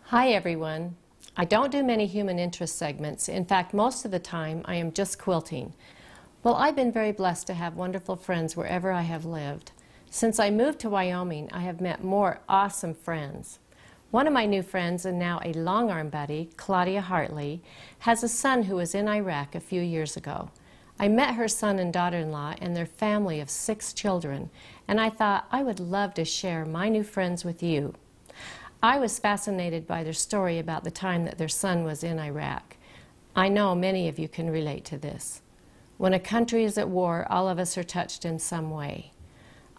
Hi everyone. I don't do many human interest segments. In fact, most of the time I am just quilting. Well, I've been very blessed to have wonderful friends wherever I have lived. Since I moved to Wyoming, I have met more awesome friends. One of my new friends, and now a long-arm buddy, Claudia Hartley, has a son who was in Iraq a few years ago. I met her son and daughter-in-law and their family of 6 children, and I thought I would love to share my new friends with you. I was fascinated by their story about the time that their son was in Iraq. I know many of you can relate to this. When a country is at war, all of us are touched in some way.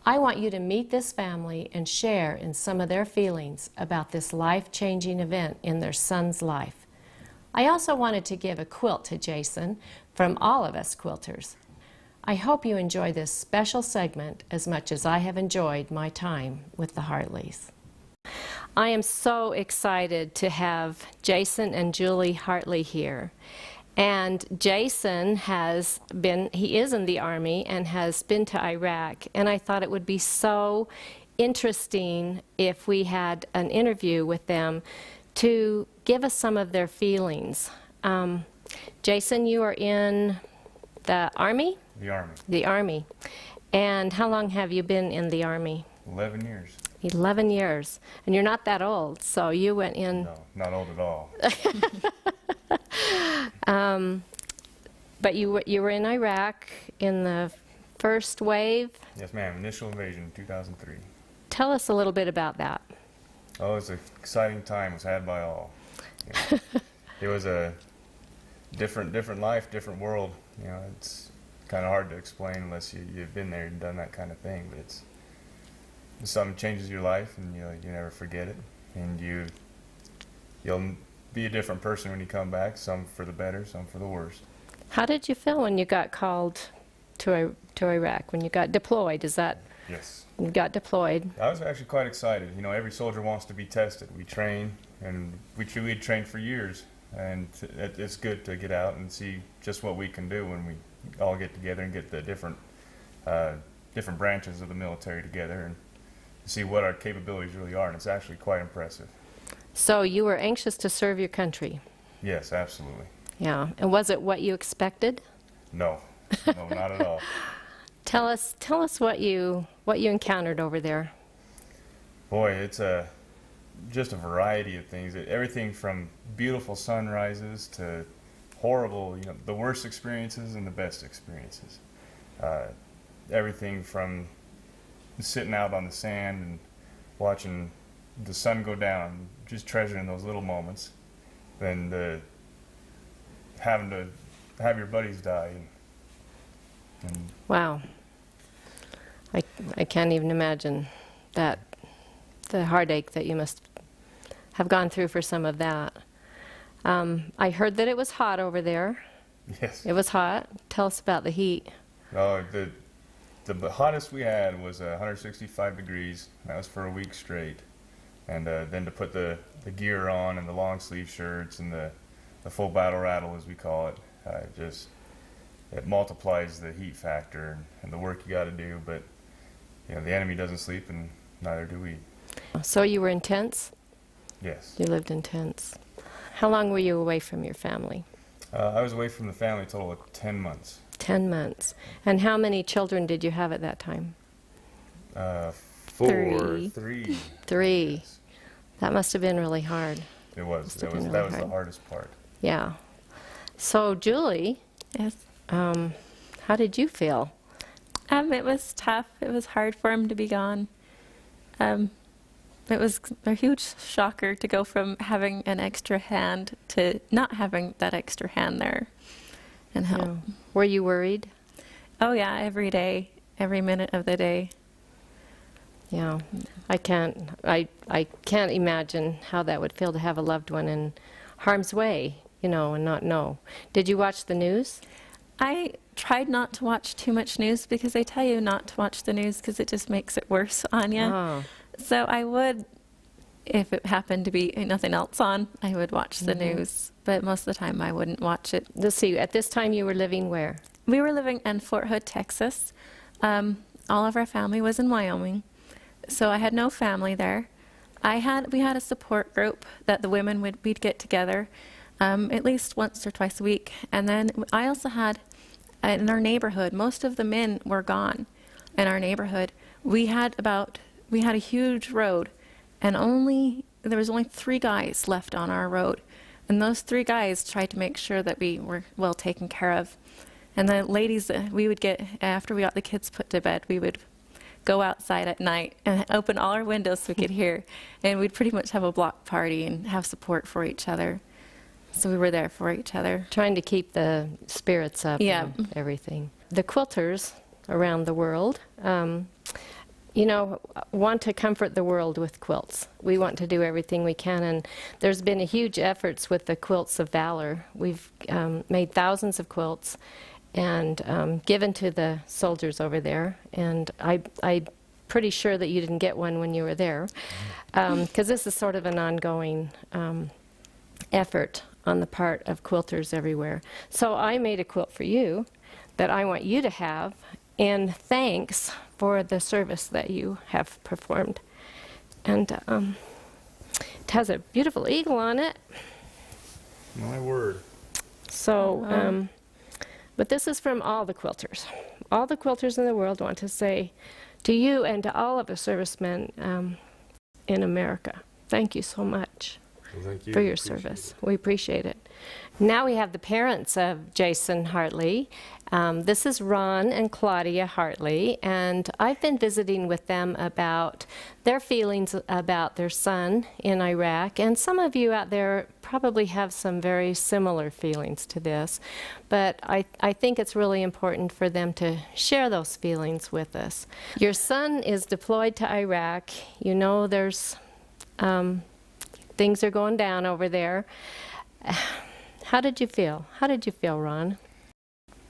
I want you to meet this family and share in some of their feelings about this life-changing event in their son's life. I also wanted to give a quilt to Jason from all of us quilters. I hope you enjoy this special segment as much as I have enjoyed my time with the Hartleys. I am so excited to have Jason and Julie Hartley here. And Jason he is in the Army and has been to Iraq, and I thought it would be so interesting if we had an interview with them to give us some of their feelings. Jason, you are in the Army? The Army. The Army. And how long have you been in the Army? 11 years. 11 years. And you're not that old, so you went in... No, not old at all. But you were in Iraq in the first wave? Yes, ma'am. Initial invasion, 2003. Tell us a little bit about that. Oh, it's an exciting time. It was had by all. You know, it was a different life, different world. You know, it's kind of hard to explain unless you've been there and done that kind of thing. But it's something changes your life, and you never forget it. And you'll be a different person when you come back. Some for the better, some for the worst. How did you feel when you got called to Iraq? When you got deployed? Yes. You got deployed. I was actually quite excited. You know, every soldier wants to be tested. We train, and we had trained for years, and it's good to get out and see just what we can do when we all get together and get the different branches of the military together and see what our capabilities really are, and it's actually quite impressive. So you were anxious to serve your country? Yes, absolutely. Yeah, and was it what you expected? No, no, not at all. Tell us what you encountered over there. Boy, it's just a variety of things. Everything from beautiful sunrises to horrible, the worst experiences and the best experiences. Everything from sitting out on the sand and watching the sun go down, just treasuring those little moments, then having to have your buddies die. And wow. I can't even imagine the heartache that you must have gone through for some of that. I heard that it was hot over there. Yes. It was hot. Tell us about the heat. Oh, the hottest we had was 165 degrees. That was for a week straight. And then to put the gear on and the long sleeve shirts and the full battle rattle, as we call it, it multiplies the heat factor and the work you got to do. But the enemy doesn't sleep, and neither do we. So you were in tents? Yes. You lived in tents. How long were you away from your family? I was away from the family a total of 10 months. 10 months. And how many children did you have at that time? 3. 3. Yes. That must have been really hard. It was. That was the hardest part. Yeah. So, Julie. Yes. How did you feel? It was tough. It was hard for him to be gone. It was a huge shocker to go from having an extra hand to not having that extra hand there and help. Yeah. Were you worried? Oh yeah, every day, every minute of the day. Yeah, I can't imagine how that would feel to have a loved one in harm's way, and not know. Did you watch the news? I tried not to watch too much news because they tell you not to watch the news because it just makes it worse on you. Oh. So I would, if it happened to be nothing else on, I would watch the news. But most of the time I wouldn't watch it. Let's see, at this time you were living where? We were living in Fort Hood, Texas. All of our family was in Wyoming. So I had no family there. We had a support group that the women we'd get together at least once or twice a week. And then I also had, in our neighborhood, most of the men were gone in our neighborhood. We had a huge road, and there was only 3 guys left on our road. And those 3 guys tried to make sure that we were well taken care of. And the ladies, we would get, after we got the kids put to bed, we would go outside at night and open all our windows so we could hear. And we'd pretty much have a block party and have support for each other. So we were there for each other. Trying to keep the spirits up and everything. The quilters around the world, want to comfort the world with quilts. We want to do everything we can, and there's been a huge efforts with the Quilts of Valor. We've made thousands of quilts and given to the soldiers over there, and I'm pretty sure that you didn't get one when you were there, because this is sort of an ongoing effort on the part of quilters everywhere. So I made a quilt for you that I want you to have in thanks for the service that you have performed. And it has a beautiful eagle on it. My word. So, but this is from all the quilters. All the quilters in the world want to say to you and to all of the servicemen in America, thank you so much. Well, thank you. For your service. We appreciate it. Now we have the parents of Jason Hartley. This is Ron and Claudia Hartley, and I've been visiting with them about their feelings about their son in Iraq, and some of you out there probably have some very similar feelings to this, but I think it's really important for them to share those feelings with us. Your son is deployed to Iraq. You know there's things are going down over there. How did you feel? How did you feel, Ron?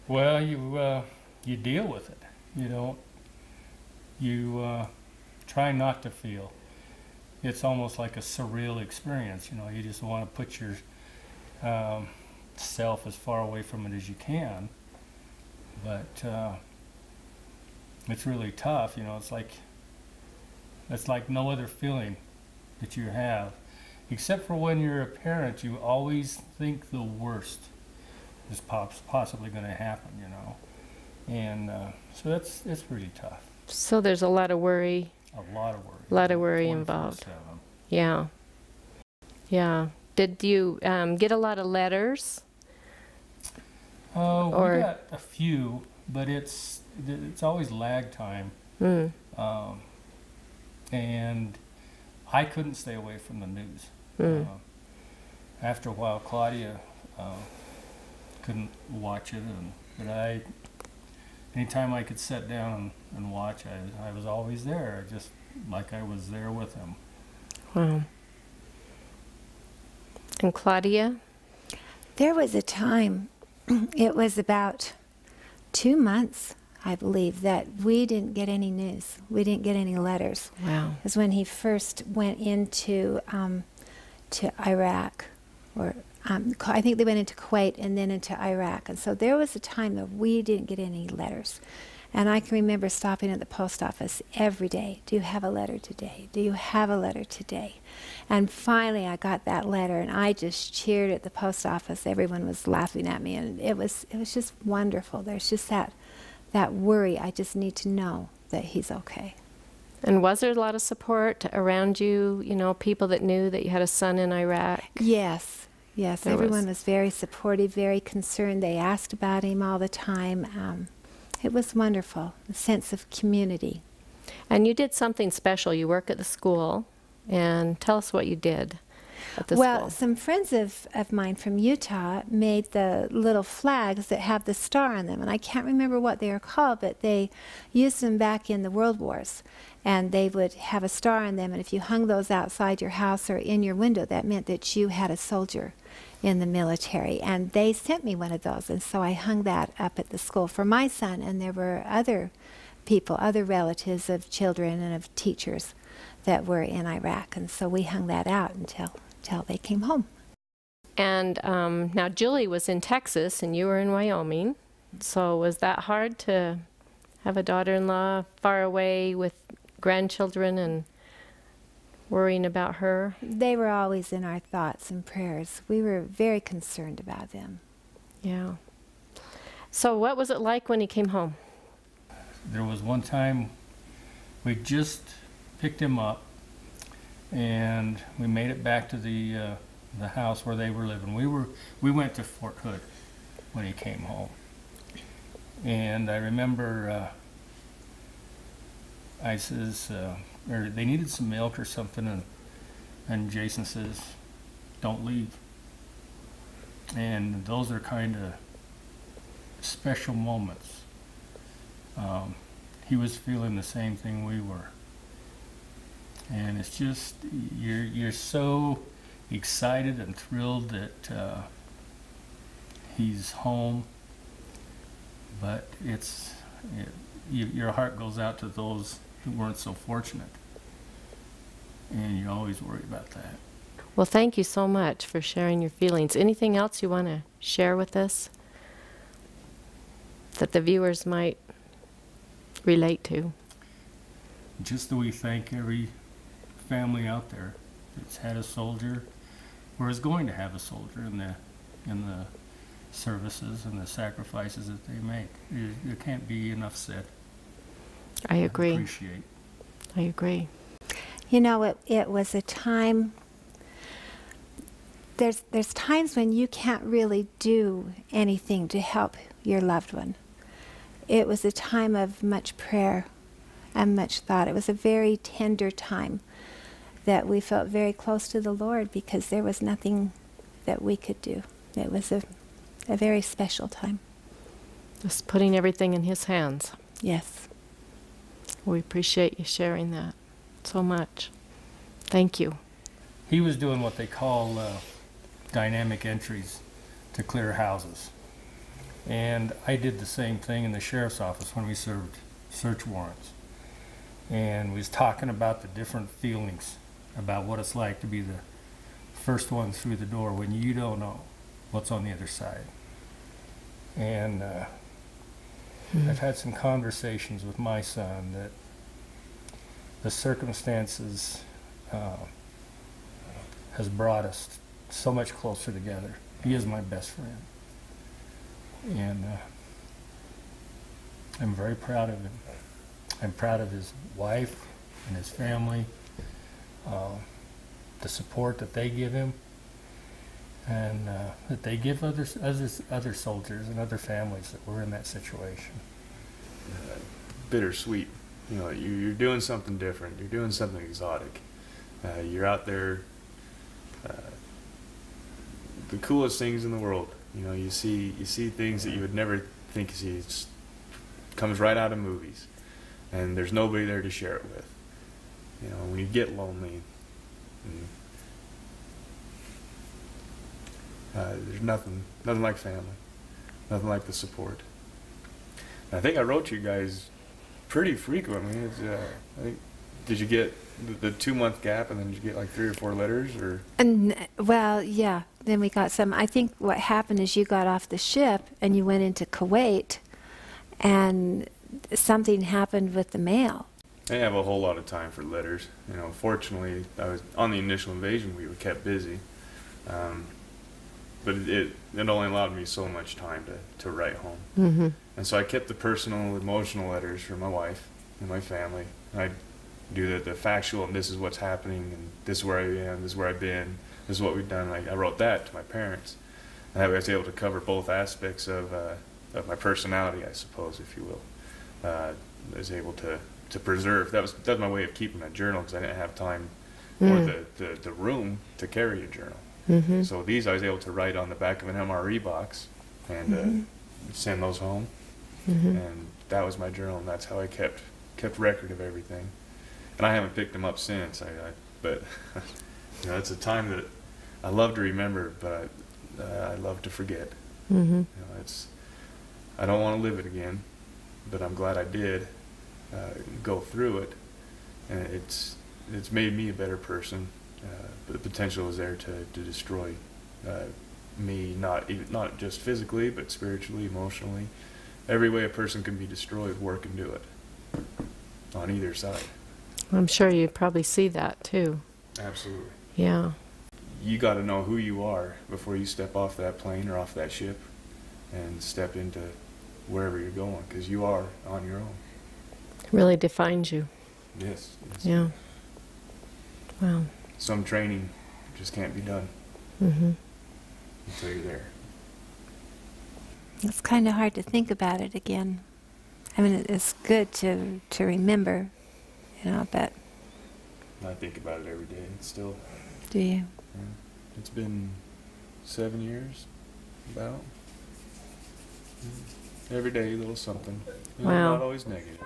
Well, you deal with it. You try not to feel. It's almost like a surreal experience. You just want to put your self as far away from it as you can. But it's really tough. It's like no other feeling that you have. Except for when you're a parent, you always think the worst is possibly going to happen, And so it's really tough. So there's a lot of worry. A lot of worry. A lot of worry involved. 24/7. Yeah. Yeah. Did you get a lot of letters? We got a few, but it's always lag time. And I couldn't stay away from the news. After a while, Claudia couldn't watch it, but anytime I could sit down and watch, I was always there, just like I was there with him. Wow. And Claudia? There was a time, it was about 2 months, I believe, that we didn't get any news. We didn't get any letters. Wow. It was when he first went into to Iraq, or I think they went into Kuwait and then into Iraq. And so there was a time that we didn't get any letters. And I can remember stopping at the post office every day. Do you have a letter today? Do you have a letter today? And finally I got that letter, and I just cheered at the post office. Everyone was laughing at me, and it was just wonderful. There's just that worry. I just need to know that he's okay. And was there a lot of support around you, people that knew that you had a son in Iraq? Yes, everyone was very supportive, very concerned. They asked about him all the time. It was wonderful, a sense of community. And you did something special. You work at the school, and tell us what you did at the school. Well, some friends of mine from Utah made the little flags that have the star on them, and I can't remember what they are called, but they used them back in the World Wars, and they would have a star on them, and if you hung those outside your house or in your window, that meant that you had a soldier in the military. And they sent me one of those, and so I hung that up at the school for my son, and there were other people, other relatives of children and of teachers that were in Iraq, and so we hung that out until they came home. And now Julie was in Texas and you were in Wyoming, so was that hard to have a daughter-in-law far away with grandchildren? And worrying about her? They were always in our thoughts and prayers. We were very concerned about them. Yeah. So what was it like when he came home? There was one time we just picked him up, and we made it back to the house where they were living. We went to Fort Hood when he came home, and I remember I says, or they needed some milk or something, and Jason says, "Don't leave." And those are kind of special moments. He was feeling the same thing we were, and it's just you're so excited and thrilled that he's home, but your heart goes out to those who weren't so fortunate, and you always worry about that. Well, thank you so much for sharing your feelings. Anything else you want to share with us that the viewers might relate to? Just that we thank every family out there that's had a soldier or is going to have a soldier in the services and the sacrifices that they make. There can't be enough said. I agree. Appreciate. I agree. You know, it was a time, there's times when you can't really do anything to help your loved one. It was a time of much prayer and much thought. It was a very tender time that we felt very close to the Lord because there was nothing that we could do. It was a very special time. Just putting everything in his hands. Yes. We appreciate you sharing that so much. Thank you. He was doing what they call dynamic entries to clear houses. And I did the same thing in the sheriff's office when we served search warrants. And we was talking about the different feelings about what it's like to be the first one through the door when you don't know what's on the other side. And I've had some conversations with my son that the circumstances has brought us so much closer together. He is my best friend. And I'm very proud of him. I'm proud of his wife and his family, the support that they give him, and that they give other soldiers and other families that were in that situation. Bittersweet. You know, you're doing something different. You're doing something exotic. You're out there. The coolest things in the world. You know, you see things that you would never think you see. It comes right out of movies, and there's nobody there to share it with. You know, when you get lonely, there's nothing like family, nothing like the support. And I think I wrote you guys pretty frequently. I think, did you get the 2-month gap, and then did you get like 3 or 4 letters, or? And well, yeah. Then we got some. I think what happened is you got off the ship and you went into Kuwait, and something happened with the mail. I didn't have a whole lot of time for letters. You know, fortunately, I was on the initial invasion. We were kept busy, but it only allowed me so much time to write home. Mm-hmm. And so I kept the personal, emotional letters for my wife and my family. And I do the factual, and this is what's happening, and this is where I am, this is where I've been, this is what we've done. I wrote that to my parents, and I was able to cover both aspects of my personality, I suppose, if you will. I was able to preserve. That was my way of keeping a journal, because I didn't have time or the room to carry a journal. Mm-hmm. So these I was able to write on the back of an MRE box and send those home. Mm-hmm. And that was my journal, and that's how I kept record of everything. And I haven't picked them up since. But you know, it's a time that I love to remember, but I love to forget. Mm-hmm. You know, I don't want to live it again, but I'm glad I did go through it, and it's made me a better person. But the potential is there to destroy me, not just physically, but spiritually, emotionally. Every way a person can be destroyed, war can do it on either side. I'm sure you probably see that too. Absolutely. Yeah. You got to know who you are before you step off that plane or off that ship and step into wherever you're going, because you are on your own. It really defines you. Yes. Yeah. Wow. Some training just can't be done until you're there. It's kind of hard to think about it again. I mean, it's good to remember, but I think about it every day. It's still. do you? Yeah. It's been 7 years, about. Every day, a little something. Wow. Not always negative.